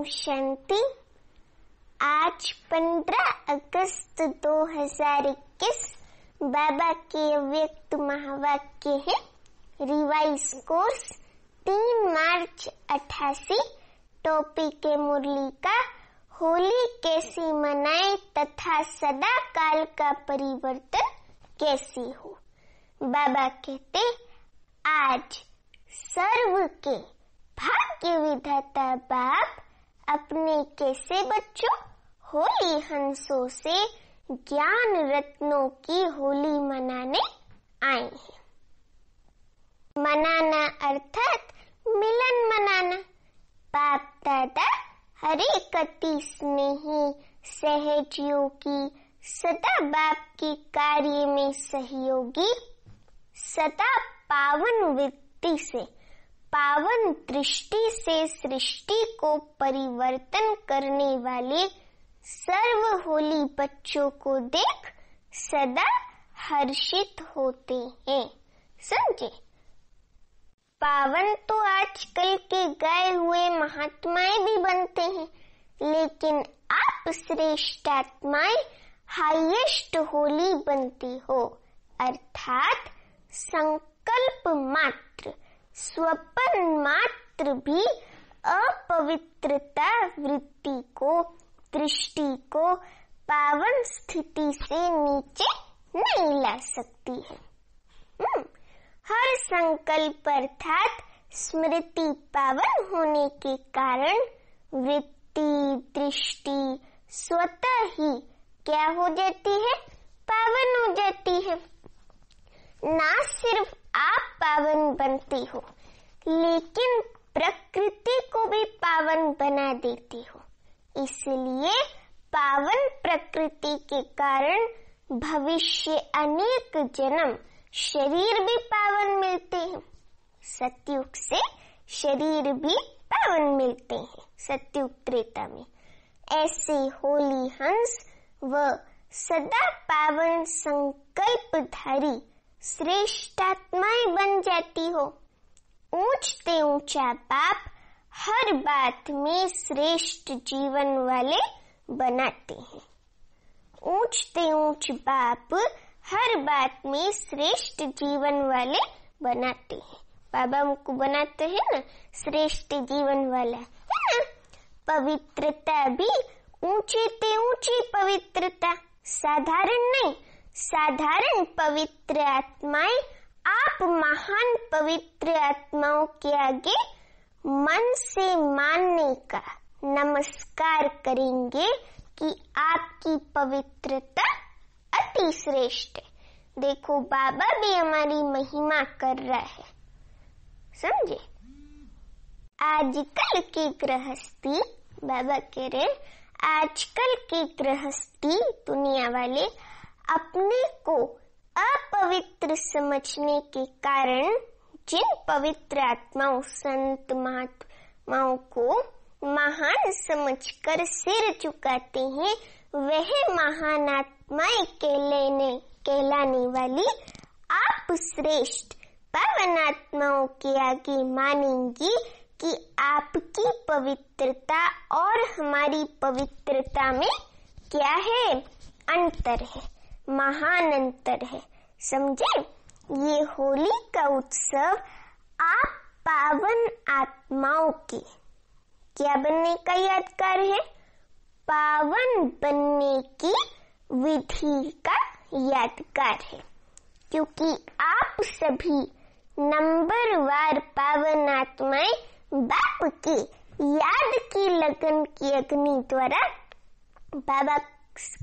शांति। आज 15 अगस्त 2021 बाबा के अव्यक्त महावाक्य है। रिवाइज कोर्स 3 मार्च 88। टॉपिक है मुरली का होली कैसे मनाए तथा सदा काल का परिवर्तन कैसे हो। बाबा कहते आज सर्व के भाग्य विधाता बाप अपने कैसे बच्चों होली हंसों से ज्ञान रत्नों की होली मनाने आए हैं। मनाना अर्थात मिलन मनाना। बाप दादा हरे कति स्नेही सहज योगी, सदा बाप के कार्य में सहयोगी, सदा पावन वृत्ति से पावन दृष्टि से सृष्टि को परिवर्तन करने वाले सर्व होली बच्चों को देख सदा हर्षित होते हैं। समझे? पावन तो आजकल के गाए हुए महात्माएं भी बनते हैं, लेकिन आप श्रेष्ठ आत्माएं हाईएस्ट होली बनती हो, अर्थात संकल्प मात्र स्वपन मात्र भी अपवित्रता वृत्ति को दृष्टि को पावन स्थिति से नीचे नहीं ला सकती है। हर संकल्प अर्थात स्मृति पावन होने के कारण वृत्ति दृष्टि स्वतः ही क्या हो जाती है? पावन हो जाती है। ना सिर्फ आप पावन बनते हो, लेकिन प्रकृति को भी पावन बना देती हो। इसलिए पावन प्रकृति के कारण भविष्य अनेक जन्म शरीर भी पावन मिलते हैं। सतयुग से शरीर भी पावन मिलते हैं, सतयुग त्रेता में। ऐसे होली हंस व सदा पावन संकल्पधारी श्रेष्ठ आत्माएं बन जाती हो। ऊंचते ऊंचा बाप हर बात में श्रेष्ठ जीवन वाले बनाते हैं। ऊंचते ऊंच बाप हर बात में श्रेष्ठ जीवन वाले बनाते हैं। बाबा हमको बनाते हैं ना श्रेष्ठ जीवन वाला, है ना। पवित्रता भी ऊंची ते ऊंची पवित्रता, साधारण नहीं। साधारण पवित्र आत्माएं आप महान पवित्र आत्माओं के आगे मन से मानने का नमस्कार करेंगे कि आपकी पवित्रता अति श्रेष्ठ है। देखो बाबा भी हमारी महिमा कर रहा है। समझे? आजकल की गृहस्थी, बाबा कह रहे आजकल की गृहस्थी दुनिया वाले अपने को अपवित्र समझने के कारण जिन पवित्र आत्माओं संत महात्माओं को महान समझकर सिर झुकाते हैं, वह महान आत्माएं कहलाने वाली आप श्रेष्ठ पावन आत्माओं के आगे मानेंगी कि आपकी पवित्रता और हमारी पवित्रता में क्या है? अंतर है, महान अंतर है। समझे? ये होली का उत्सव आप पावन आत्माओं की क्या बनने का यादगार है? पावन बनने की विधि का यादगार है, क्योंकि आप सभी नंबरवार पावन आत्माएं बाप की याद की लगन की अग्नि द्वारा बाबा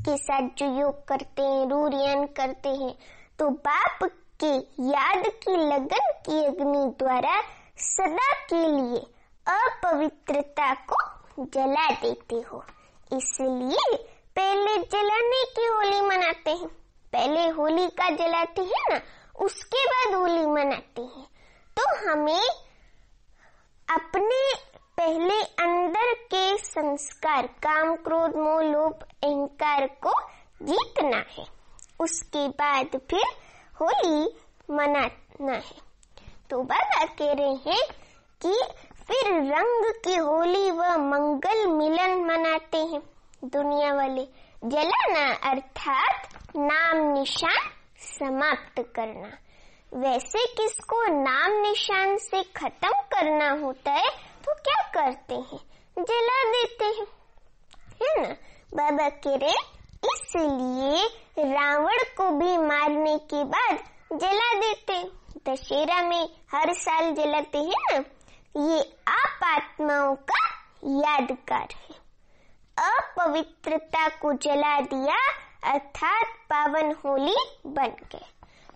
के साथ जो योग करते हैं, रूरियन करते हैं, तो बाप के याद की लगन की अग्नि द्वारा सदा के लिए अपवित्रता को जला देते हो। इसलिए पहले जलाने की होली मनाते हैं। पहले होली का जलाते हैं ना, उसके बाद होली मनाते हैं। तो हमें अपने पहले अंदर के संस्कार काम क्रोध मोह लोभ अहंकार को जीतना है, उसके बाद फिर होली मनाना है। तो बाबा कह रहे हैं कि फिर रंग की होली व मंगल मिलन मनाते हैं दुनिया वाले। जलाना अर्थात नाम निशान समाप्त करना। वैसे किसको नाम निशान से खत्म करना होता है तो क्या करते हैं, जला देते हैं, है ना। बाबा कह रहे इसलिए रावण को भी मारने के बाद जला देते। दशहरा में हर साल जलाते हैं ना। ये आप आत्माओं का यादगार है। अपवित्रता को जला दिया अर्थात पावन होली बन गए।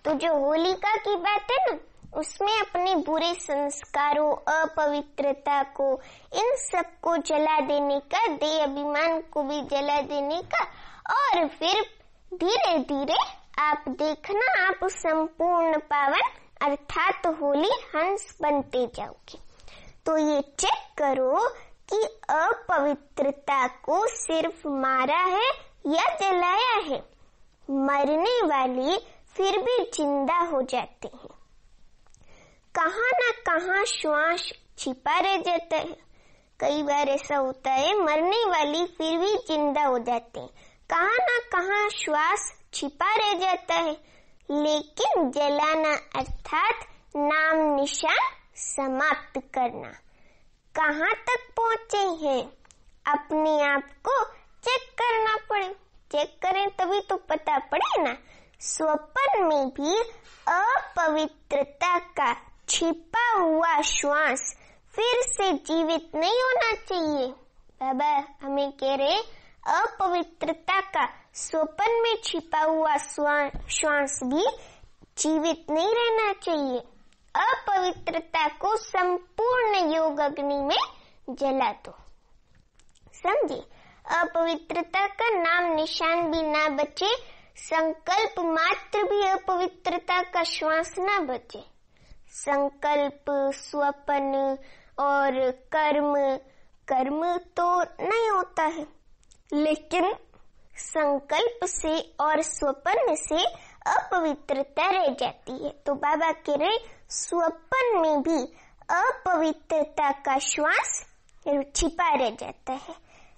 तो जो होलिका की बात है ना, उसमें अपने बुरे संस्कारों, अपवित्रता को, इन सबको जला देने का, देह अभिमान को भी जला देने का, और फिर धीरे धीरे आप देखना आप संपूर्ण पावन अर्थात होली हंस बनते जाओगे। तो ये चेक करो कि अपवित्रता को सिर्फ मारा है या जलाया है। मरने वाले फिर भी जिंदा हो जाते हैं। कहाँ न कहाँ श्वास छिपा रह जाता है। कई बार ऐसा होता है, मरने वाली फिर भी जिंदा हो जाते हैं, कहाँ न कहाँ श्वास छिपा रह जाता है। लेकिन जलाना अर्थात नाम निशान समाप्त करना। कहाँ तक पहुँचे हैं, अपने आप को चेक करना पड़े। चेक करें तभी तो पता पड़े ना। स्वप्न में भी अपवित्रता का छिपा हुआ श्वास फिर से जीवित नहीं होना चाहिए। बाबा हमें कह रहे अपवित्रता का स्वप्न में छिपा हुआ श्वास भी जीवित नहीं रहना चाहिए। अपवित्रता को संपूर्ण योग अग्नि में जला दो। समझे, अपवित्रता का नाम निशान भी ना बचे, संकल्प मात्र भी अपवित्रता का श्वास ना बचे। संकल्प, स्वप्न और कर्म तो नहीं होता है, लेकिन संकल्प से और स्वप्न से अपवित्रता रह जाती है। तो बाबा कह रहे स्वप्न में भी अपवित्रता का श्वास छिपा रह जाता है।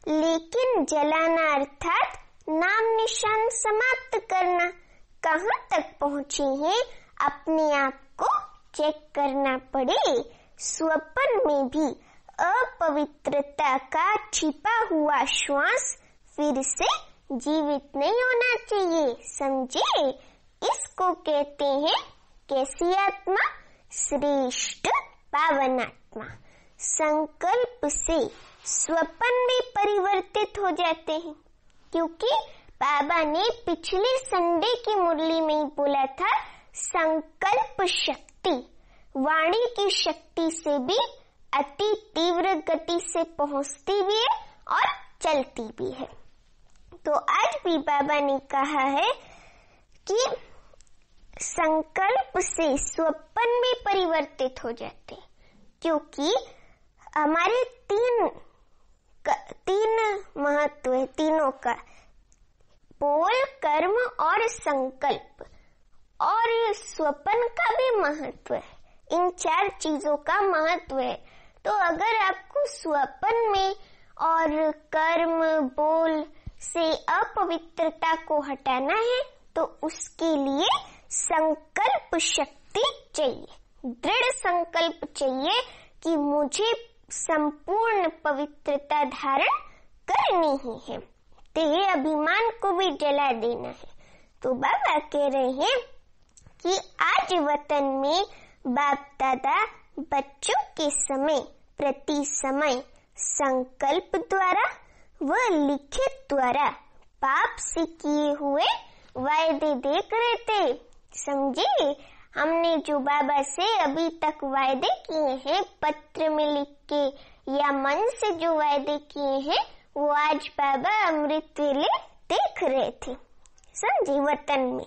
लेकिन जलाना अर्थात नाम निशान समाप्त करना। कहाँ तक पहुँचे हैं, अपने आप को चेक करना पड़े। स्वप्न में भी अपवित्रता का छिपा हुआ श्वास फिर से जीवित नहीं होना चाहिए। समझे, इसको कहते हैं कैसी आत्मा, श्रेष्ठ पावन आत्मा। संकल्प से स्वप्न में परिवर्तित हो जाते हैं, क्योंकि बाबा ने पिछले संडे की मुरली में ही बोला था, संकल्प शक्ति वाणी की शक्ति से भी अति तीव्र गति से पहुंचती भी है और चलती भी है। तो आज भी बाबा ने कहा है कि संकल्प से स्वप्न में परिवर्तित हो जाते, क्योंकि हमारे तीन महत्व है, तीनों का, बोल, कर्म और संकल्प, और स्वप्न का भी महत्व है। इन चार चीजों का महत्व है। तो अगर आपको स्वप्न में और कर्म, बोल से अपवित्रता को हटाना है तो उसके लिए संकल्प शक्ति चाहिए, दृढ़ संकल्प चाहिए कि मुझे संपूर्ण पवित्रता धारण करनी ही है, देह अभिमान को भी जला देना है। तो बाबा कह रहे हैं कि आज वतन में बाप दादा बच्चों के समय प्रति समय संकल्प द्वारा व लिखित द्वारा पाप से किए हुए वायदे देख रहे थे। समझे, हमने जो बाबा से अभी तक वायदे किए हैं, पत्र में लिख के या मन से जो वायदे किए हैं, वो आज बाबा अमृत वेले देख रहे थे। समझे, वतन में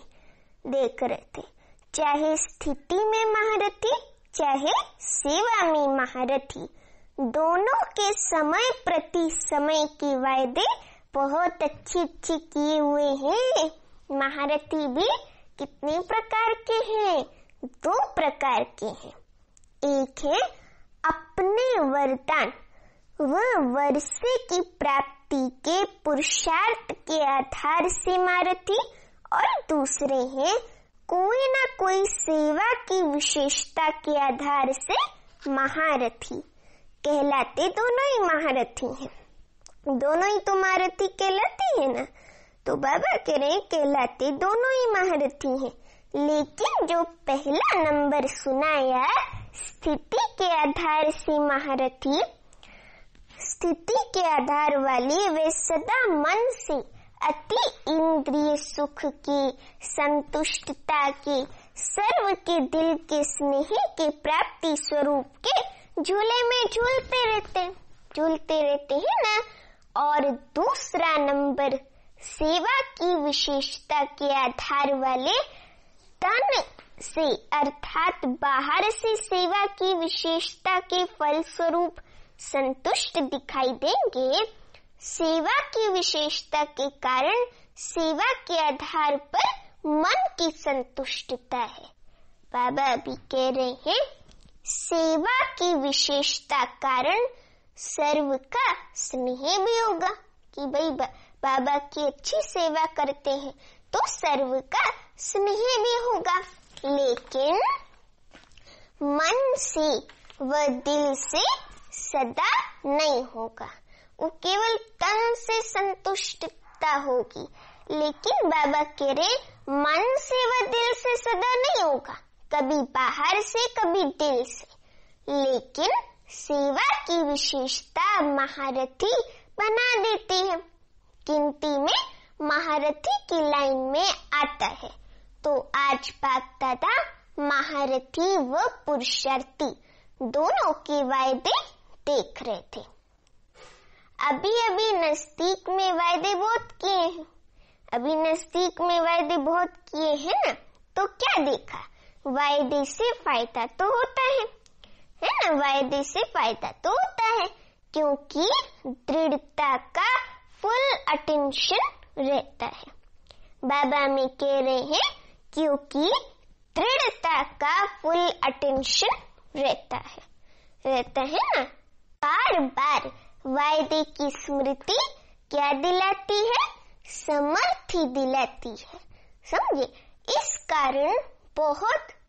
देख रहे थे। चाहे स्थिति में महारथी, चाहे सेवा में महारथी, दोनों के समय प्रति समय के वायदे बहुत अच्छे किए हुए हैं। महारथी भी कितने प्रकार के हैं? 2 प्रकार के हैं। एक है अपने वरदान व वर्षे की प्राप्ति के पुरुषार्थ के आधार से महारथी और दूसरे हैं कोई ना कोई सेवा की विशेषता के आधार से महारथी। कहलाते दोनों ही महारथी हैं, दोनों ही तो महारथी कहलाते हैं ना। तो बाबा कह रहे हैं कहलाते दोनों ही महारथी हैं, लेकिन जो पहला नंबर सुनाया स्थिति के आधार से महारथी, स्थिति के आधार वाली वे सदा मन से अति इंद्रिय सुख की, संतुष्टता की, सर्व के दिल के स्नेह के प्राप्ति स्वरूप के झूले में झूलते रहते हैं ना। और दूसरा नंबर सेवा की विशेषता के आधार वाले तन से अर्थात बाहर से सेवा की विशेषता के फल स्वरूप संतुष्ट दिखाई देंगे। सेवा की विशेषता के कारण सेवा के आधार पर मन की संतुष्टता है। बाबा अभी कह रहे हैं सेवा की विशेषता कारण सर्व का स्नेह भी होगा कि भाई बाबा की अच्छी सेवा करते हैं तो सर्व का स्नेह भी होगा, लेकिन मन से व दिल से सदा नहीं होगा, वो केवल तन से संतुष्टता होगी। लेकिन बाबा कह रहे मन से व दिल से सदा नहीं होगा, कभी बाहर से कभी दिल से, लेकिन सेवा की विशेषता महारथी बना देती है। गिनती में महारथी की लाइन में आता है। तो आज बाप दादा महारथी व पुरुषार्थी दोनों के वायदे देख रहे थे। अभी अभी नजदीक में वायदे बहुत किए हैं, अभी नजदीक में वायदे बहुत किए हैं ना। तो क्या देखा, वायदे से फायदा तो होता है ना, वायदे से फायदा तो होता है, क्योंकि दृढ़ता का फुल अटेंशन रहता है। बाबा में कह रहे हैं क्योंकि दृढ़ता का फुल अटेंशन रहता है ना। बार बार वायदे की स्मृति क्या दिलाती है, समर्थी दिलाती है, समझे। इस कारण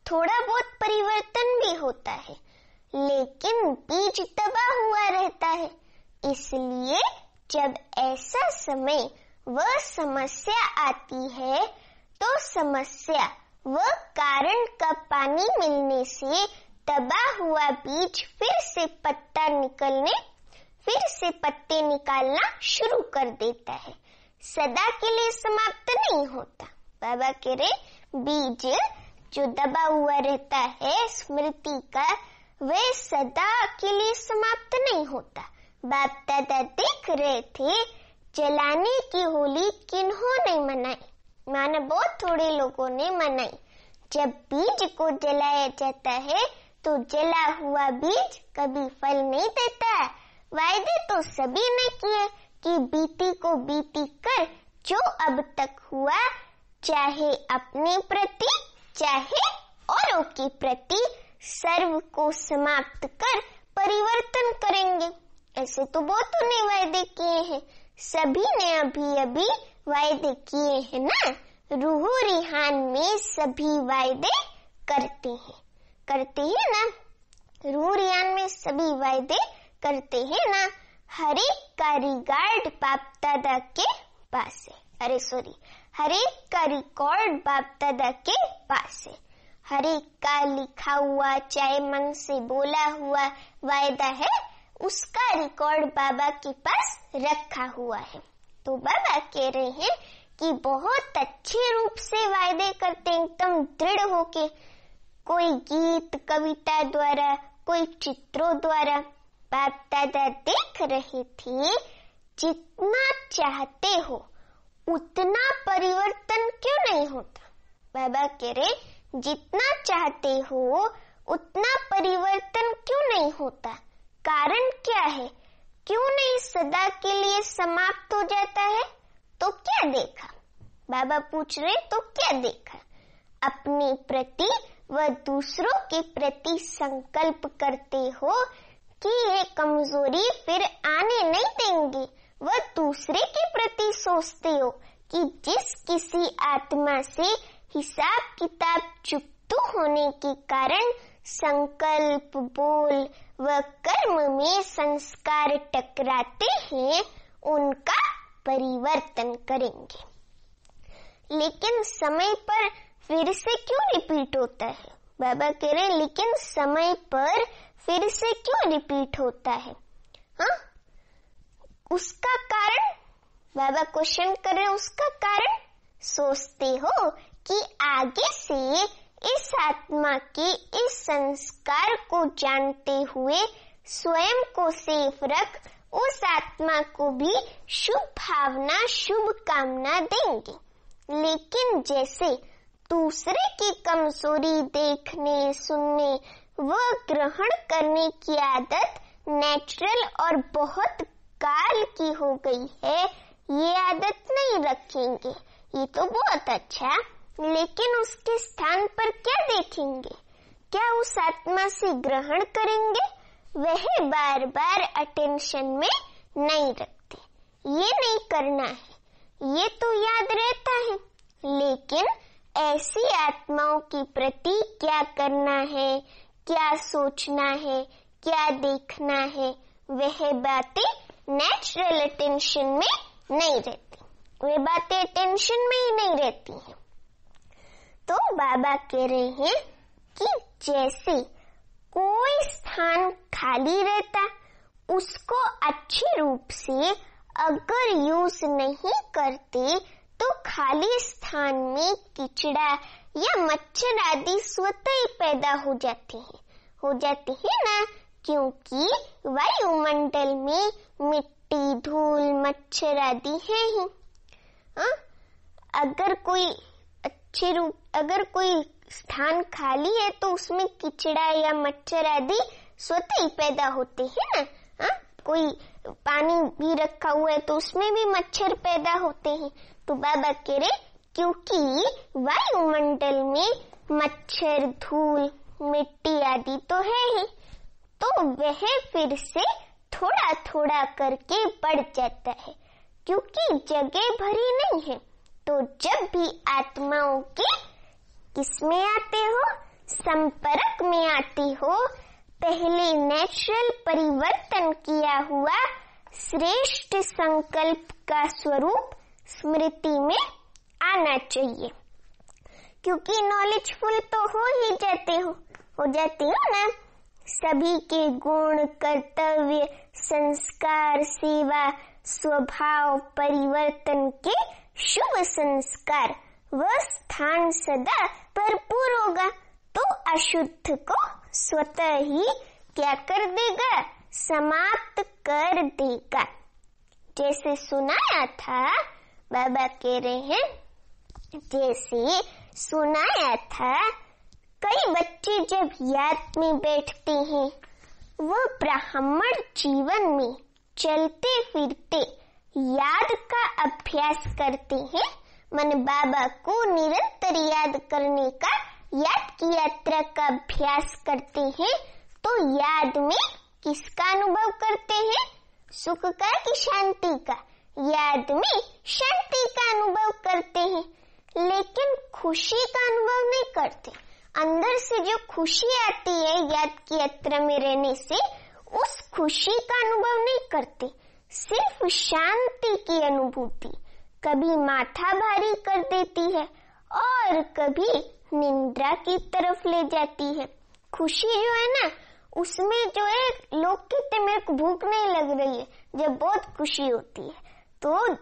थोड़ा बहुत परिवर्तन भी होता है, लेकिन बीज दबा हुआ रहता है। इसलिए जब ऐसा समय व समस्या आती है तो समस्या व कारण का पानी मिलने से दबा हुआ बीज फिर से पत्ते निकालना शुरू कर देता है, सदा के लिए समाप्त नहीं होता। बाबा कह रहे बीज जो दबा हुआ रहता है स्मृति का, वह सदा के लिए समाप्त नहीं होता। बाप दादा देख रहे थे जलाने की होली किन्होंने मनाई, माना बहुत थोड़े लोगों ने मनाई। जब बीज को जलाया जाता है तो जला हुआ बीज कभी फल नहीं देता। वायदे तो सभी ने किए कि बीती को बीती कर जो अब तक हुआ, चाहे अपने प्रति चाहे औरों के प्रति, सर्व को समाप्त कर परिवर्तन करेंगे। ऐसे तो बहुतों ने वायदे किए हैं, सभी ने अभी वायदे किए हैं ना। रूह रिहान में सभी वायदे करते हैं ना, रूह रिहान में सभी वायदे करते हैं ना। हर एक का रिकॉर्ड बाप दादा के पास है, हर एक का लिखा हुआ चाहे मन से बोला हुआ वायदा है, उसका रिकॉर्ड बाबा के पास रखा हुआ है। तो बाबा कह रहे हैं कि बहुत अच्छे रूप से वायदे करते हैं, एकदम दृढ़ होके, कोई गीत कविता द्वारा, कोई चित्रों द्वारा। बाप दादा देख रहे थे जितना चाहते हो उतना परिवर्तन क्यों नहीं होता। बाबा कह रहे जितना चाहते हो उतना परिवर्तन क्यों नहीं होता, कारण क्या है, क्यों नहीं सदा के लिए समाप्त हो जाता है। तो क्या देखा, बाबा पूछ रहे तो क्या देखा, अपने प्रति वह दूसरों के प्रति संकल्प करते हो कि ये कमजोरी फिर आने नहीं देंगे, वह दूसरे के प्रति सोचते हो कि जिस किसी आत्मा से हिसाब किताब चुकता होने के कारण संकल्प, बोल व कर्म में संस्कार टकराते हैं, उनका परिवर्तन करेंगे। लेकिन समय पर फिर से क्यों रिपीट होता है? बाबा कह रहे हैं लेकिन समय पर फिर से क्यों रिपीट होता है? हाँ, उसका कारण बाबा क्वेश्चन कर रहे हैं। उसका कारण सोचते हो कि आगे से इस आत्मा के इस संस्कार को जानते हुए स्वयं को सेफ रख उस आत्मा को भी शुभ भावना, शुभ कामना देंगे। लेकिन जैसे दूसरे की कमजोरी देखने, सुनने व ग्रहण करने की आदत नेचुरल और बहुत काल की हो गई है, ये आदत नहीं रखेंगे। ये तो बहुत अच्छा, लेकिन उसके स्थान पर क्या देखेंगे? क्या उस आत्मा से ग्रहण करेंगे? वह बार बार अटेंशन में नहीं रखते। ये नहीं करना है, ये तो याद रहता है, लेकिन ऐसी आत्माओं के प्रति क्या करना है, क्या सोचना है, क्या देखना है, वह बातें नेचुरल अटेंशन में नहीं रहती। वे बातें अटेंशन में ही नहीं रहती हैं। तो बाबा कह रहे हैं कि जैसे कोई स्थान खाली रहता, उसको अच्छे रूप से अगर यूज नहीं करते तो खाली स्थान में कीचड़ा या मच्छर आदि स्वतः ही पैदा हो जाते हैं ना, क्योंकि वायुमंडल में मिट्टी, धूल, मच्छर आदि है ही। अगर कोई स्थान खाली है तो उसमें कीचड़ा या मच्छर आदि स्वतः ही पैदा होते हैं ना। कोई पानी भी रखा हुआ है तो उसमें भी मच्छर पैदा होते हैं। तो बाबा कह रहे क्योंकि वायुमंडल में मच्छर, धूल, मिट्टी आदि तो है ही, तो वह फिर से थोड़ा थोड़ा करके बढ़ जाता है, क्योंकि जगह भरी नहीं है। तो जब भी आत्माओं के किसमें आते हो, संपर्क में आती हो, पहले नेचुरल परिवर्तन किया हुआ श्रेष्ठ संकल्प का स्वरूप स्मृति में आना चाहिए, क्योंकि नॉलेजफुल तो हो जाते हो ना। सभी के गुण, कर्तव्य, संस्कार, सेवा, स्वभाव परिवर्तन के शुभ संस्कार वह स्थान सदा भरपूर होगा, तो अशुद्ध को स्वतः ही क्या कर देगा, समाप्त कर देगा। जैसे सुनाया था, बाबा कह रहे हैं, जैसे सुनाया था, कई बच्चे जब याद में बैठते हैं, वह ब्राह्मण जीवन में चलते फिरते याद का अभ्यास करते हैं। मन बाबा को निरंतर याद करने का, याद की यात्रा का अभ्यास करते हैं, तो याद में किसका अनुभव करते हैं, सुख का कि शांति का? याद में शांति का अनुभव करते हैं, लेकिन खुशी का अनुभव नहीं करते। अंदर से जो खुशी आती है याद की यात्रा में रहने से, उस खुशी का अनुभव नहीं करते, सिर्फ शांति की अनुभूति कभी माथा भारी कर देती है और कभी निद्रा की तरफ ले जाती है। खुशी जो है ना, उसमें जो है लोग कहते मेरे को भूख नहीं लग रही है, जब बहुत खुशी होती है तो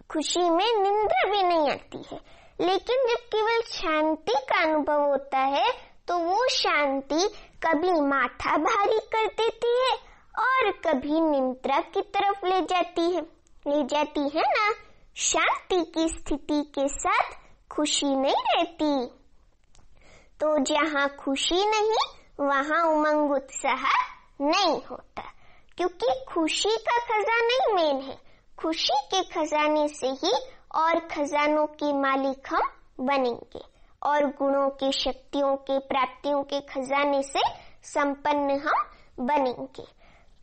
खुशी में निद्रा भी नहीं आती है। लेकिन जब केवल शांति का अनुभव होता है तो वो शांति कभी माथा भारी कर देती है और कभी निद्रा की तरफ ले जाती है ना। शांति की स्थिति के साथ खुशी नहीं रहती, तो जहाँ खुशी नहीं वहाँ उमंग उत्साह नहीं होता, क्योंकि खुशी का खजाना ही मेन है। खुशी के खजाने से ही और खजानों के मालिक हम बनेंगे और गुणों के, शक्तियों के, प्राप्तियों के खजाने से संपन्न हम बनेंगे।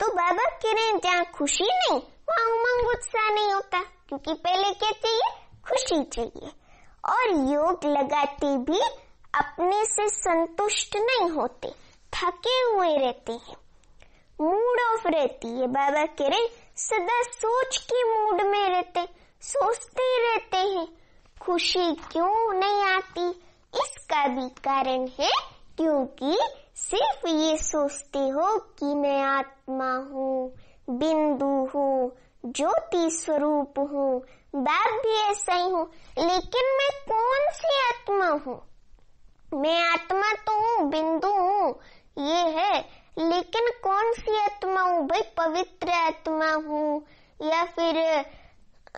तो बाबा कह रहे हैं जहाँ खुशी नहीं वहाँ उमंग उत्साह नहीं होता, क्योंकि पहले क्या चाहिए? खुशी चाहिए। और योग लगाते भी अपने से संतुष्ट नहीं होते, थके हुए रहते हैं, मूड ऑफ रहती है। बाबा कह रहे सदा सोच के मूड में रहते, सोचते ही रहते हैं। खुशी क्यों नहीं आती? इसका भी कारण है क्योंकि सिर्फ ये सोचते हो कि मैं आत्मा हूँ, बिंदु हूँ, ज्योति स्वरूप हूँ, बाप भी ऐसा ही हूँ। लेकिन मैं कौन सी आत्मा हूँ? मैं आत्मा तो हूँ, बिंदु हूँ, ये है, लेकिन कौन सी आत्मा हूँ भाई? पवित्र आत्मा हूँ या फिर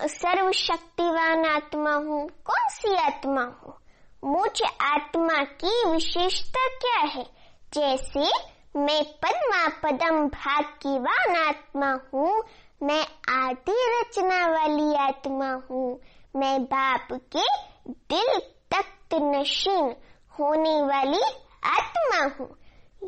सर्वशक्तिवान आत्मा हूँ? कौन सी आत्मा हूँ? मुझ आत्मा की विशेषता क्या है? जैसे मैं पद्मा पदम भाग्यवान आत्मा हूँ, मैं आदि रचना वाली आत्मा हूँ, मैं बाप के दिल तख्त नशीन होने वाली आत्मा हूँ।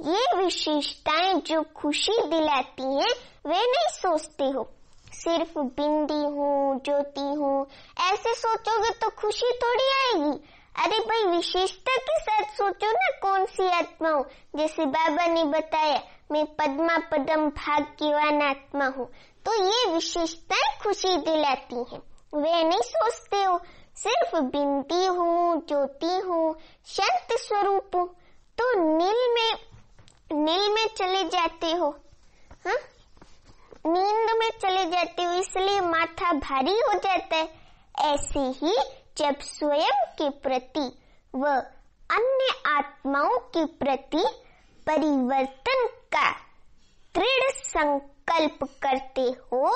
ये विशेषताएं जो खुशी दिलाती हैं वे नहीं सोचते हो। सिर्फ बिंदी हूँ, ज्योति हूँ, ऐसे सोचोगे तो खुशी थोड़ी आएगी। अरे भाई विशेषता के साथ सोचो ना, कौन सी आत्मा हूँ? जैसे बाबा ने बताया मैं पद्मा पदम भाग्यवान आत्मा हूँ, तो ये विशेषताएं खुशी दिलाती हैं, वे नहीं सोचते हो। सिर्फ बिंदी हूँ, ज्योति हूँ, शांत स्वरूप हूँ, तो नील में चले जाते हो, हाँ? नींद में चले जाते हो, इसलिए माथा भारी हो जाता है। ऐसे ही जब स्वयं के प्रति व अन्य आत्माओं के प्रति परिवर्तन का दृढ़ संकल्प करते हो,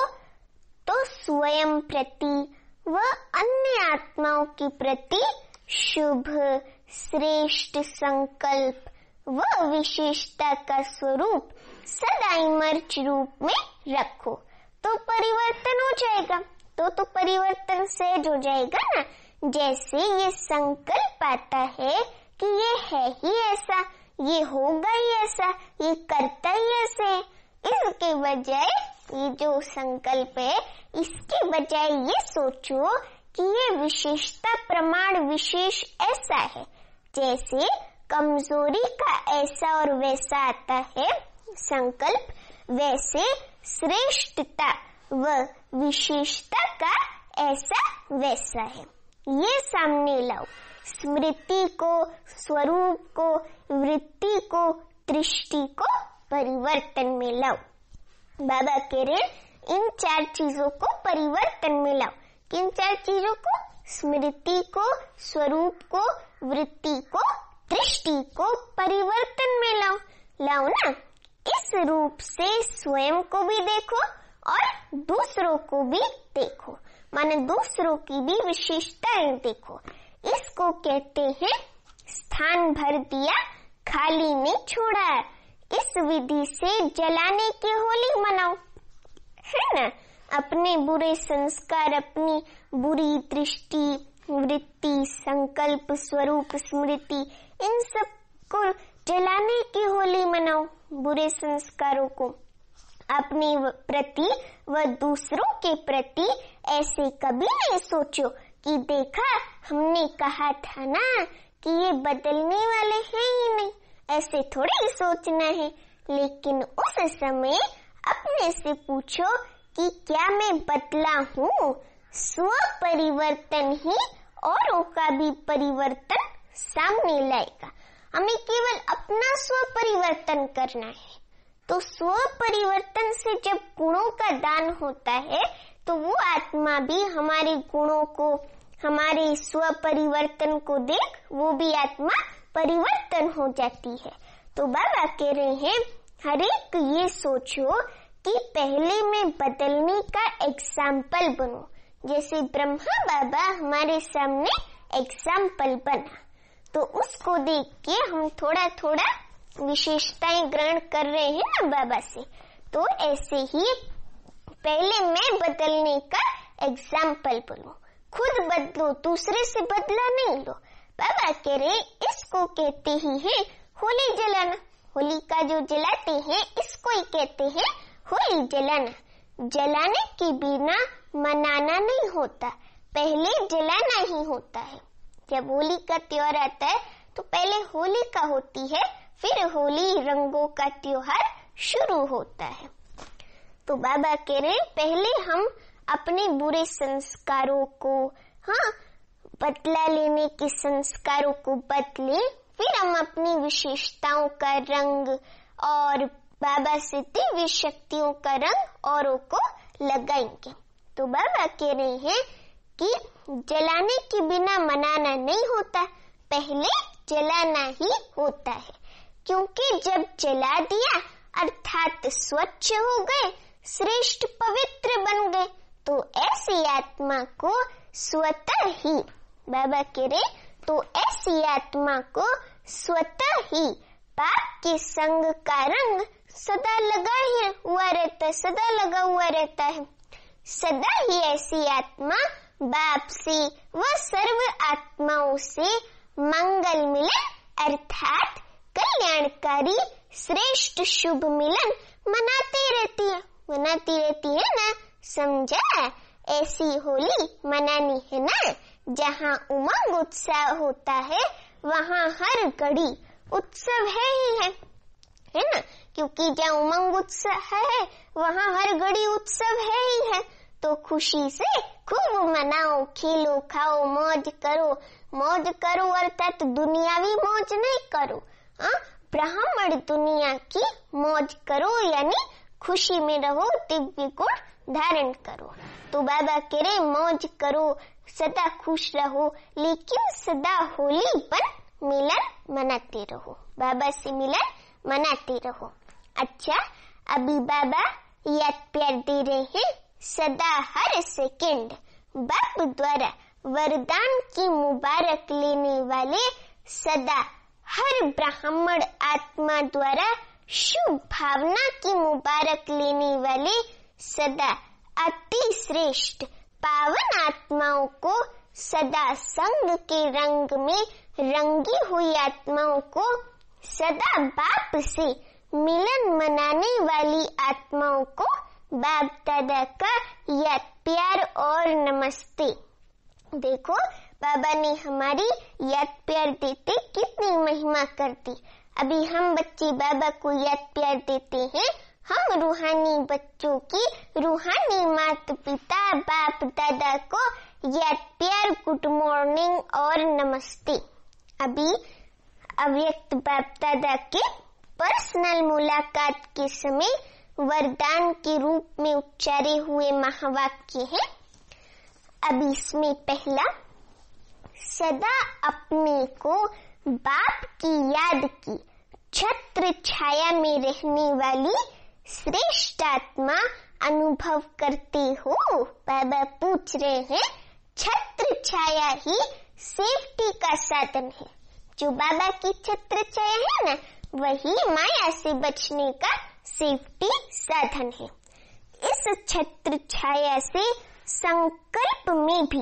तो स्वयं प्रति व अन्य आत्माओं के प्रति शुभ श्रेष्ठ संकल्प व विशेषता का स्वरूप सदा इमर्च रूप में रखो, तो परिवर्तन हो जाएगा। तो परिवर्तन सहज हो जाएगा ना। जैसे ये संकल्प आता है कि ये है ही ऐसा, ये होगा ही ऐसा, ये करता ही ऐसे है, इसके बजाय ये जो संकल्प है, इसके बजाय ये सोचो कि ये विशेषता प्रमाण विशेष ऐसा है। जैसे कमजोरी का ऐसा और वैसा आता है संकल्प, वैसे श्रेष्ठता व विशेषता का ऐसा वैसा है। ये सामने लाओ, स्मृति को, स्वरूप को, वृत्ति को, दृष्टि को परिवर्तन में लाओ। बाबा कह रहे इन 4 चीजों को परिवर्तन में लाओ। किन 4 चीजों को? स्मृति को, स्वरूप को, वृत्ति को, दृष्टि को परिवर्तन में लाओ ना। इस रूप से स्वयं को भी देखो और दूसरों को भी देखो, माने दूसरों की भी विशेषताएं देखो। इसको कहते हैं स्थान भर दिया खाली नहीं छोड़ा। इस विधि से जलाने की होली मनाओ, है ना। अपने बुरे संस्कार, अपनी बुरी दृष्टि, वृत्ति, संकल्प, स्वरूप, स्मृति, इन सब को जलाने की होली मनाओ। बुरे संस्कारों को अपने प्रति व दूसरों के प्रति ऐसे कभी नहीं सोचो कि देखा हमने कहा था ना कि ये बदलने वाले हैं ही नहीं, ऐसे थोड़े ही सोचना है। लेकिन उस समय अपने से पूछो कि क्या मैं बदला हूँ? स्व परिवर्तन ही औरों का भी परिवर्तन सामने लाएगा। हमें केवल अपना स्व परिवर्तन करना है। तो स्व परिवर्तन से जब गुणों का दान होता है तो वो आत्मा भी हमारे गुणों को, हमारे स्व परिवर्तन को देख वो भी आत्मा परिवर्तन हो जाती है। तो बाबा कह रहे हैं हर एक ये सोचो कि पहले मैं बदलने का एग्जाम्पल बनूं। जैसे ब्रह्मा बाबा हमारे सामने एग्जाम्पल बना, तो उसको देख के हम थोड़ा थोड़ा विशेषताएं ग्रहण कर रहे हैं ना बाबा से। तो ऐसे ही पहले मैं बदलने का एग्जाम्पल बनो, खुद बदलो, दूसरे से बदला नहीं लो। बाबा कह रहे इसको कहते ही है होली जलाना। होलिका जो जलाते हैं इसको ही कहते हैं होली जलाना। जलाने के बिना मनाना नहीं होता, पहले जलाना ही होता है। जब होली का त्योहार आता है तो पहले होलिका होती है, फिर होली रंगों का त्योहार शुरू होता है। तो बाबा कह रहे पहले हम अपने बुरे संस्कारों को, बदला लेने के संस्कारों को बदले, फिर हम अपनी विशेषताओं का रंग और बाबा से दिव्य शक्तियों का रंग औरों को लगाएंगे। तो बाबा कह रहे हैं कि जलाने के बिना मनाना नहीं होता, पहले जलाना ही होता है। क्योंकि जब जला दिया अर्थात स्वच्छ हो गए, श्रेष्ठ पवित्र बन गए, तो ऐसी आत्मा को स्वतः ही, बाबा कह रहे तो ऐसी आत्मा को स्वतः ही पाप के संग का रंग सदा लगा ही हुआ रहता है, सदा लगा हुआ रहता है। सदा ही ऐसी आत्मा बाप से व सर्व आत्माओं से मंगल मिलन अर्थात कल्याणकारी श्रेष्ठ शुभ मिलन मनाती रहती है ना, समझा? ऐसी होली मनानी है ना, जहाँ उमंग उत्साह होता है वहाँ हर घड़ी उत्सव है ना, क्योंकि जहाँ उमंग उत्साह है वहाँ हर घड़ी उत्सव है ही है। तो खुशी से खूब मनाओ, खेलो, खाओ, मौज करो अर्थात दुनियावी मौज नहीं करो, ब्राह्मण दुनिया की मौज करो, यानी खुशी में रहो, दिव्य गुण धारण करो। तो बाबा कह रहे मौज करो, सदा खुश रहो, लेकिन सदा होली पर मिलन मनाते रहो, बाबा से मिलन मनाते रहो। अच्छा, अभी बाबा याद प्यार दे रहे हैं, सदा हर सेकंड बाप द्वारा वरदान की मुबारक लेने वाले, सदा हर ब्राह्मण आत्मा द्वारा शुभ भावना की मुबारक लेने वाले, सदा अति श्रेष्ठ पावन आत्माओं को, सदा संग के रंग में रंगी हुई आत्माओं को, सदा बाप से मिलन मनाने वाली आत्माओं को बाप दादा का याद प्यार और नमस्ते। देखो बाबा ने हमारी याद प्यार देते कितनी महिमा करती। अभी हम बच्चे बाबा को याद प्यार देते हैं, हम रूहानी बच्चों की रूहानी माता पिता बाप दादा को याद प्यार गुड मॉर्निंग और नमस्ते। अभी अव्यक्त बाप दादा के पर्सनल मुलाकात के समय वरदान के रूप में उच्चारे हुए महावाक्य हैं। अभी इसमें पहला, सदा अपने को बाप की याद की छत्र छाया में रहने वाली श्रेष्ठ आत्मा अनुभव करते हो। बाबा पूछ रहे हैं, छत्र छाया ही सेफ्टी का साधन है। जो बाबा की छत्र छाया है ना, वही माया से बचने का सेफ्टी साधन है। इस छत्र छाया से संकल्प में भी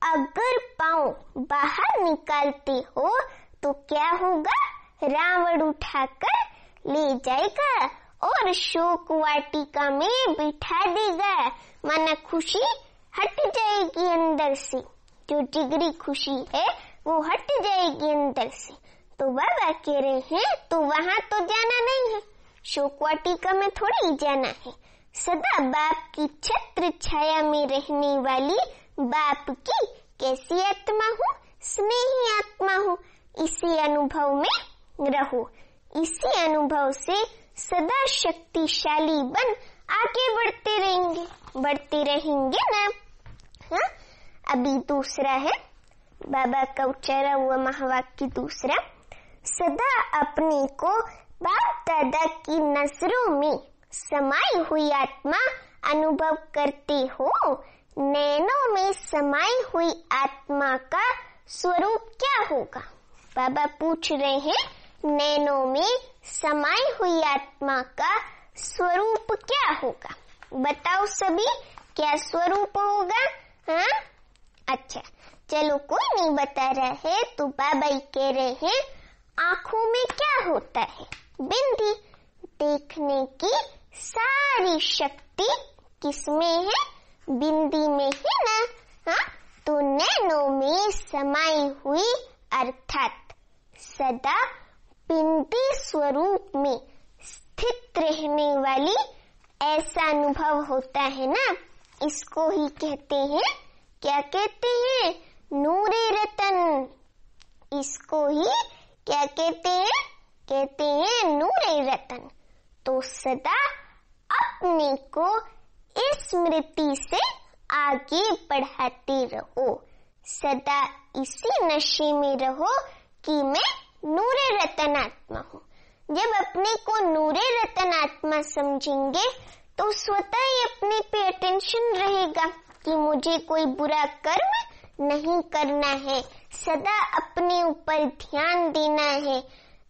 अगर पांव बाहर निकालते हो तो क्या होगा? रावण उठाकर ले जाएगा और शोक वाटिका में बिठा देगा। माना खुशी हट जाएगी अंदर से, जो जिगरी खुशी है वो हट जाएगी अंदर से। तो बाबा कह रहे हैं तो वहाँ तो जाना नहीं है, शोक वाटिका में थोड़ी जाना है। सदा बाप की छत्र छाया में रहने वाली बाप की कैसी आत्मा हूँ? स्नेही आत्मा हूँ। इसी अनुभव में रहो, इसी अनुभव से सदा शक्तिशाली बन आगे बढ़ते रहेंगे ना। हाँ, अभी दूसरा है बाबा का उच्चारा हुआ महावाक्य दूसरा, सदा अपने को बाप दादा की नजरों में समाई हुई आत्मा अनुभव करते हो। नैनों में समाई हुई आत्मा का स्वरूप क्या होगा? बाबा पूछ रहे हैं, नैनों में समाई हुई आत्मा का स्वरूप क्या होगा? बताओ सभी, क्या स्वरूप होगा? हाँ, अच्छा, चलो कोई नहीं बता रहा है तो बाबा ही कह रहे हैं, आंखों में क्या होता है? बिंदी। देखने की सारी शक्ति किसमें है? बिंदी में है ना? हाँ, तो नैनों में समाई हुई अर्थात सदा बिंदी स्वरूप में स्थित रहने वाली ऐसा अनुभव होता है ना, इसको ही कहते हैं, क्या कहते हैं? नूरे रतन। इसको ही क्या कहते हैं? कहते हैं नूरे रतन। तो सदा अपने को इस स्मृति से आगे बढ़ाते रहो, सदा इसी नशे में रहो कि मैं नूरे रतन आत्मा हूँ। जब अपने को नूरे रतन आत्मा समझेंगे तो स्वतः ही अपने पे अटेंशन रहेगा कि मुझे कोई बुरा कर्म नहीं करना है, सदा अपने ऊपर ध्यान देना है।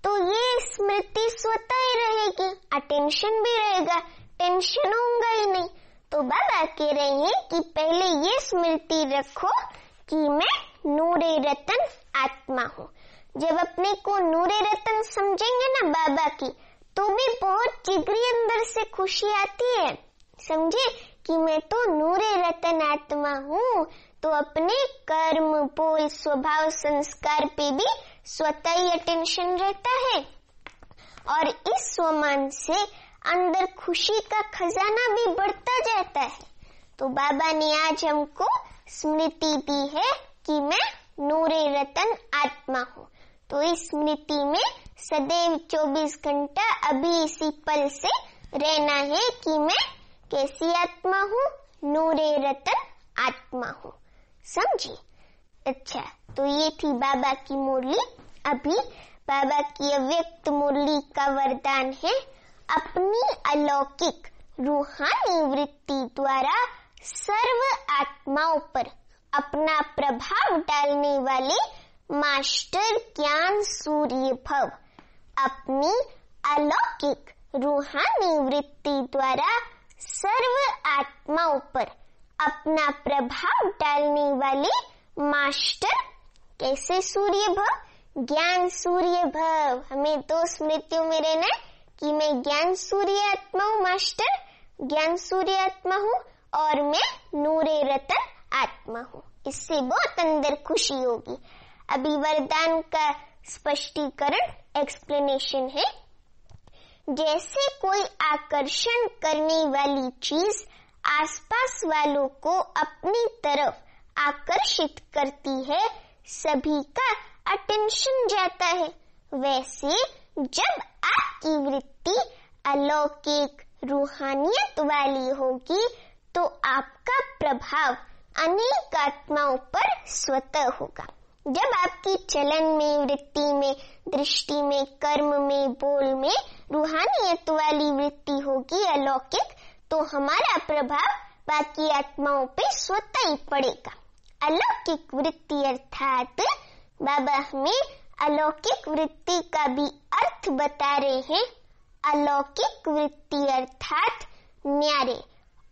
तो ये स्मृति स्वतः ही रहेगी, अटेंशन भी रहेगा, टेंशन होगा ही नहीं। तो बाबा कह रहे हैं कि पहले ये स्मृति रखो कि मैं नूरे रतन आत्मा हूँ। जब अपने को नूरे रतन समझेंगे ना बाबा की, तो भी बहुत जिगरी अंदर से खुशी आती है, समझे कि मैं तो नूरे रतन आत्मा हूँ। तो अपने कर्म, बोल, स्वभाव, संस्कार पे भी स्वतः ही अटेंशन रहता है और इस स्वमान से अंदर खुशी का खजाना भी बढ़ता जाता है। तो बाबा ने आज हमको स्मृति दी है कि मैं नूरे रतन आत्मा हूँ। तो इस स्मृति में सदैव 24 घंटा अभी इसी पल से रहना है कि मैं कैसी आत्मा हूँ? नूरे रतन आत्मा हूँ। समझी? अच्छा, तो ये थी बाबा की मुरली। अभी बाबा की अव्यक्त मुरली का वरदान है, अपनी अलौकिक रूहानी वृत्ति द्वारा सर्व आत्माओं पर अपना प्रभाव डालने वाले मास्टर ज्ञान सूर्य भव। अपनी अलौकिक रूहानी वृत्ति द्वारा सर्व आत्माओं पर अपना प्रभाव डालने वाले मास्टर कैसे सूर्य भव? ज्ञान सूर्य भव। हमें दो स्मृतियों में रहना है कि मैं ज्ञान सूर्य आत्मा हूँ, मास्टर ज्ञान सूर्य आत्मा हूँ, और मैं नूरे रतन आत्मा हूँ। इससे बहुत अंदर खुशी होगी। अभी वरदान का स्पष्टीकरण, एक्सप्लेनेशन है। जैसे कोई आकर्षण करने वाली चीज आसपास वालों को अपनी तरफ आकर्षित करती है, सभी का अटेंशन जाता है, वैसे जब आपकी वृत्ति अलौकिक रूहानियत वाली होगी तो आपका प्रभाव अनेक आत्माओं पर स्वतः होगा। जब आपकी चलन में, वृत्ति में, दृष्टि में, कर्म में, बोल में रूहानियत वाली वृत्ति होगी अलौकिक, तो हमारा प्रभाव बाकी आत्माओं पे स्वतः ही पड़ेगा। अलौकिक वृत्ति अर्थात बाबा हमें अलौकिक वृत्ति का भी अर्थ बता रहे हैं। अलौकिक वृत्ति अर्थात न्यारे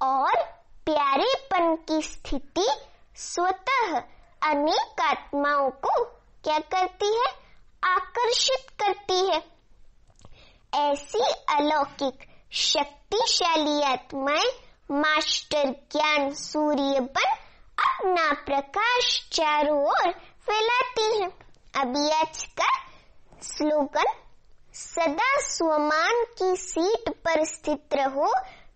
और प्यारेपन की स्थिति स्वतः अनेक आत्माओं को क्या करती है? आकर्षित करती है। ऐसी अलौकिक शक्तिशाली आत्माएं मास्टर ज्ञान सूर्य बन अपना प्रकाश चारों ओर फैलाती हैं। अभी आज का स्लोगन, सदा स्वमान की सीट पर स्थित रहो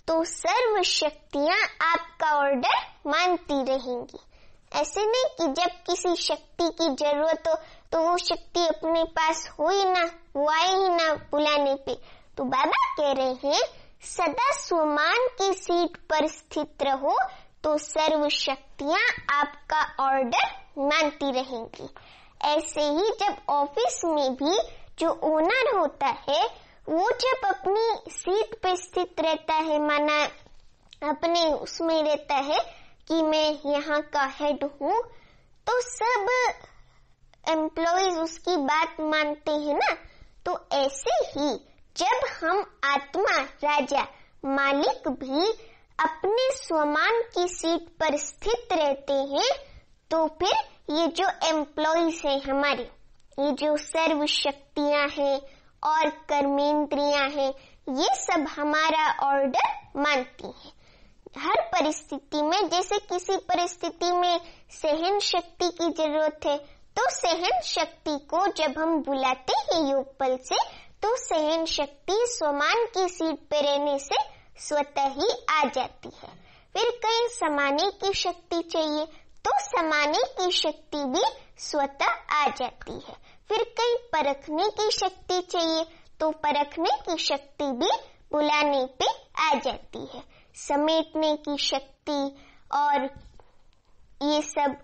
तो सर्व शक्तियां आपका ऑर्डर मानती रहेंगी। ऐसे नहीं कि जब किसी शक्ति की जरूरत हो तो वो शक्ति अपने पास हो ही ना, वो आए ही ना बुलाने पे। तो बाबा कह रहे हैं सदा स्वमान की सीट पर स्थित रहो तो सर्व शक्तियां आपका ऑर्डर मानती रहेंगी। ऐसे ही जब ऑफिस में भी जो ओनर होता है वो जब अपनी सीट पे स्थित रहता है, माना अपने उसमें रहता है कि मैं यहाँ का हेड हूँ, तो सब एम्प्लॉइज उसकी बात मानते हैं ना। तो ऐसे ही जब हम आत्मा, राजा, मालिक भी अपने स्वमान की सीट पर स्थित रहते हैं तो फिर ये जो एम्प्लॉइज है हमारे, ये जो सर्व शक्तियां हैं और कर्मेंद्रियां हैं, ये सब हमारा ऑर्डर मानती हैं। हर परिस्थिति में, जैसे किसी परिस्थिति में सहन शक्ति की जरूरत है, तो सहन शक्ति को जब हम बुलाते हैं योग बल से, तो सहन शक्ति स्वमान की सीट पे रहने से स्वतः ही आ जाती है। फिर कहीं समाने की शक्ति चाहिए तो समाने की शक्ति भी स्वतः आ जाती है। फिर कहीं परखने की शक्ति चाहिए तो परखने की शक्ति भी बुलाने पे आ जाती है। समेटने की शक्ति और ये सब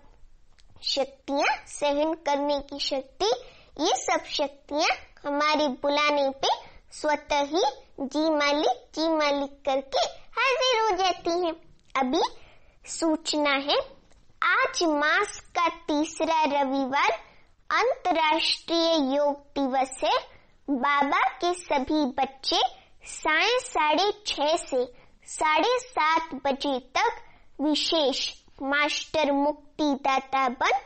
शक्तियां, सहन करने की शक्ति, ये सब शक्तियां हमारे बुलाने पे स्वतः ही जी मालिक करके हाजिर हो जाती हैं। अभी सूचना है, आज मास का तीसरा रविवार अंतर्राष्ट्रीय योग दिवस है। बाबा के सभी बच्चे साढ़े 6:30 से 7:30 बजे तक विशेष मास्टर मुक्तिदाता बन,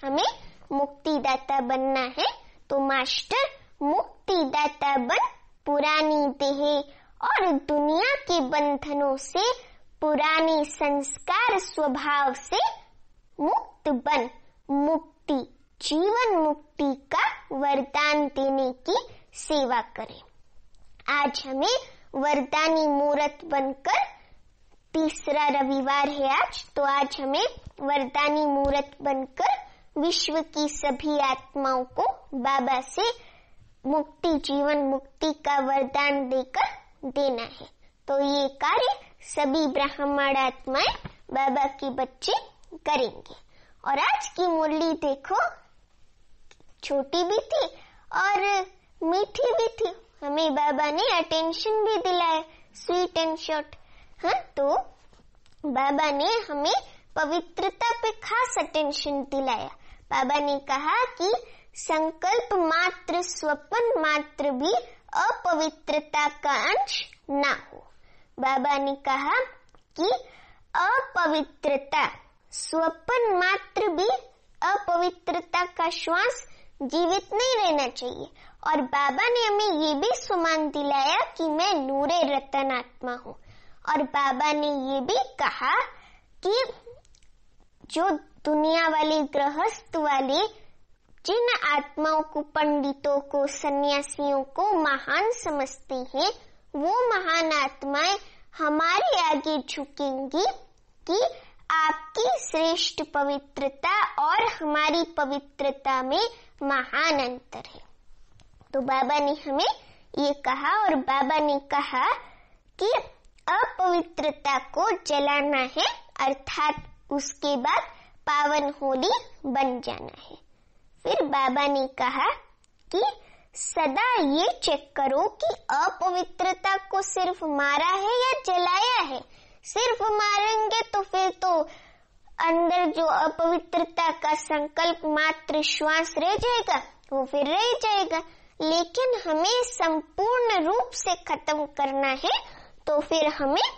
हमें मुक्तिदाता बनना है, तो मास्टर मुक्तिदाता बन पुरानी देह और दुनिया के बंधनों से, पुराने संस्कार स्वभाव से मुक्त बन मुक्ति, जीवन मुक्ति का वरदान देने की सेवा करें। आज हमें वरदानी मूर्त बनकर, तीसरा रविवार है आज, तो आज हमें वरदानी मूर्त बनकर विश्व की सभी आत्माओं को बाबा से मुक्ति, जीवन मुक्ति का वरदान देकर देना है। तो ये कार्य सभी ब्राह्मण आत्माएं, बाबा के बच्चे करेंगे। और आज की मुरली देखो, छोटी भी थी और मीठी भी थी। हमें बाबा ने अटेंशन भी दिलाया, स्वीट एंड शॉर्ट। हाँ, तो बाबा ने हमें पवित्रता पे खास अटेंशन दिलाया। बाबा ने कहा कि संकल्प मात्र, स्वप्न मात्र भी अपवित्रता का अंश ना हो। बाबा ने कहा कि अपवित्रता, स्वप्न मात्र भी अपवित्रता का श्वास जीवित नहीं रहना चाहिए। और बाबा ने हमें ये भी सुमान दिलाया कि मैं नूरे रतन आत्मा हूँ। और बाबा ने ये भी कहा कि जो दुनिया वाले, गृहस्थ वाले, जिन आत्माओं को, पंडितों को, सन्यासियों को महान समझते हैं, वो महान आत्माएं हमारे आगे झुकेंगी कि आपकी श्रेष्ठ पवित्रता और हमारी पवित्रता में महान अंतर है। तो बाबा ने हमें ये कहा, और बाबा ने कहा कि अपवित्रता को जलाना है, अर्थात उसके बाद पावन होली बन जाना है। फिर बाबा ने कहा कि सदा ये चेक करो कि अपवित्रता को सिर्फ मारा है या जलाया है। सिर्फ मारेंगे तो फिर तो अंदर जो अपवित्रता का संकल्प मात्र श्वास रह जाएगा, वो फिर रह जाएगा। लेकिन हमें संपूर्ण रूप से खत्म करना है, तो फिर हमें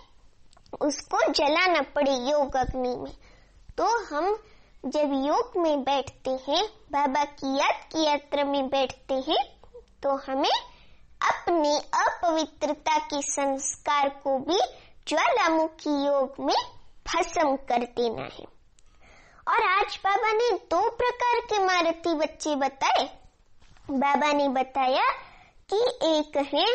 उसको जलाना पड़े योग अग्नि में। तो हम जब योग में बैठते हैं, बाबा की याद की यात्रा में बैठते हैं, तो हमें अपने अपवित्रता के संस्कार को भी ज्वालामुखी योग में भस्म कर देना है। और आज बाबा ने 2 प्रकार के महारथी बच्चे बताए। बाबा ने बताया कि एक है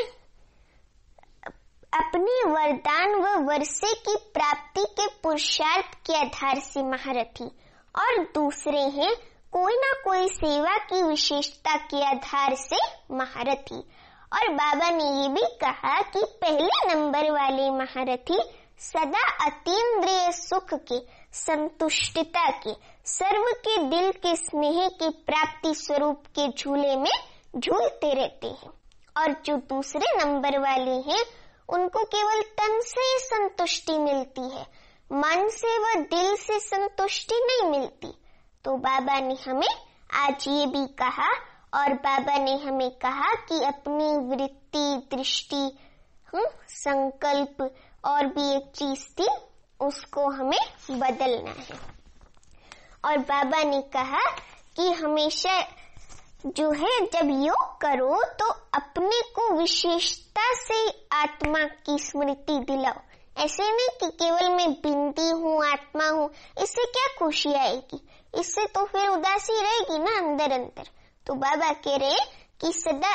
अपने वरदान व वर्षे की प्राप्ति के पुरुषार्थ के आधार से महारथी, और दूसरे हैं कोई ना कोई सेवा की विशेषता के आधार से महारथी। और बाबा ने ये भी कहा कि पहले नंबर वाले महारथी सदा अतीन्द्रिय सुख के, संतुष्टता के, सर्व के दिल के स्नेह के प्राप्ति स्वरूप के झूले में झूलते रहते हैं। और जो दूसरे नंबर वाले हैं, उनको केवल तन से संतुष्टि मिलती है, मन से व दिल से संतुष्टि नहीं मिलती। तो बाबा ने हमें आज ये भी कहा, और बाबा ने हमें कहा कि अपनी वृत्ति, दृष्टि, संकल्प और भी एक चीज थी, उसको हमें बदलना है। और बाबा ने कहा कि हमेशा जो है जब योग करो तो अपने को विशेषता से आत्मा की स्मृति दिलाओ। ऐसे नहीं कि केवल मैं बिंदी हूँ, आत्मा हूँ, इससे क्या खुशी आएगी, इससे तो फिर उदासी रहेगी ना अंदर अंदर। तो बाबा कह रहे कि सदा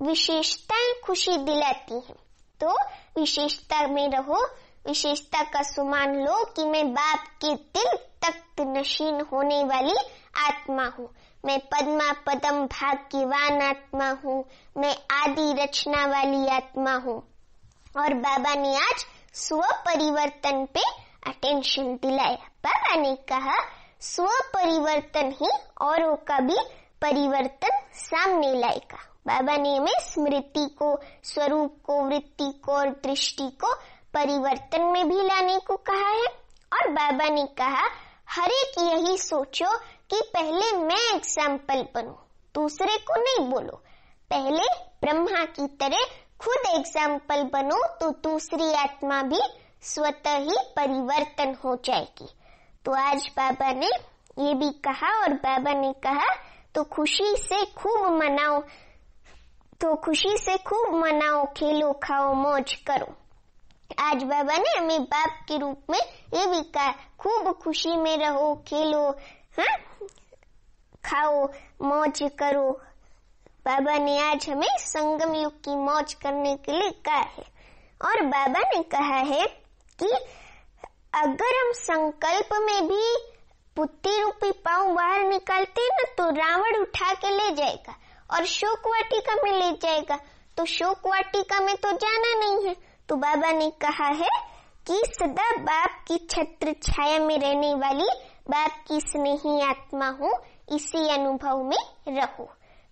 विशेषताएं खुशी दिलाती हैं, तो विशेषता में रहो, विशेषता का सुमान लो कि मैं बाप के दिल तक नशीन होने वाली आत्मा हूँ, मैं पद्मा पदम भाग्यवान आत्मा हूँ, मैं आदि रचना वाली आत्मा हूँ। और बाबा ने आज स्व परिवर्तन पे अटेंशन दिलाया। बाबा ने कहा स्व परिवर्तन ही औरों का भी परिवर्तन सामने लाएगा। बाबा ने हमें स्मृति को, स्वरूप को, वृत्ति को और दृष्टि को परिवर्तन में भी लाने को कहा है। और बाबा ने कहा हर एक यही सोचो कि पहले मैं एग्जाम्पल बनूं, दूसरे को नहीं बोलो। पहले ब्रह्मा की तरह खुद एग्जाम्पल बनो तो दूसरी आत्मा भी स्वतः ही परिवर्तन हो जाएगी। तो आज बाबा ने ये भी कहा, और बाबा ने कहा तो खुशी से खूब मनाओ, खेलो खाओ मौज करो। आज बाबा ने हमें बाप के रूप में ये भी कहा, खूब खुशी में रहो, खेलो, हाँ, खाओ मौज करो। बाबा ने आज हमें संगम युग की मौज करने के लिए कहा है। और बाबा ने कहा है कि अगर हम संकल्प में भी बुद्धि रूपी पांव बाहर निकालते हैं ना, तो रावण उठा के ले जाएगा और शोक वाटिका में ले जाएगा। तो शोक वाटिका में तो जाना नहीं है। तो बाबा ने कहा है कि सदा बाप की छत्र छाया में रहने वाली बाप की स्नेही आत्मा हो, इसी अनुभव में रहो।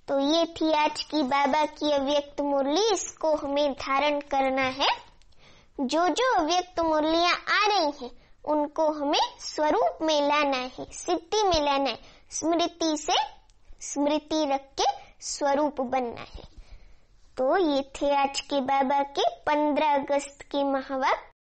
तो ये थी आज की बाबा की अव्यक्त मुरली, इसको हमें धारण करना है। जो जो अव्यक्त मुरलियां आ रही हैं उनको हमें स्वरूप में लाना है, सिद्धि में लाना है, स्मृति से स्मृति रख के स्वरूप बनना है। तो ये थे आज के बाबा के 15 अगस्त के महावाक्य।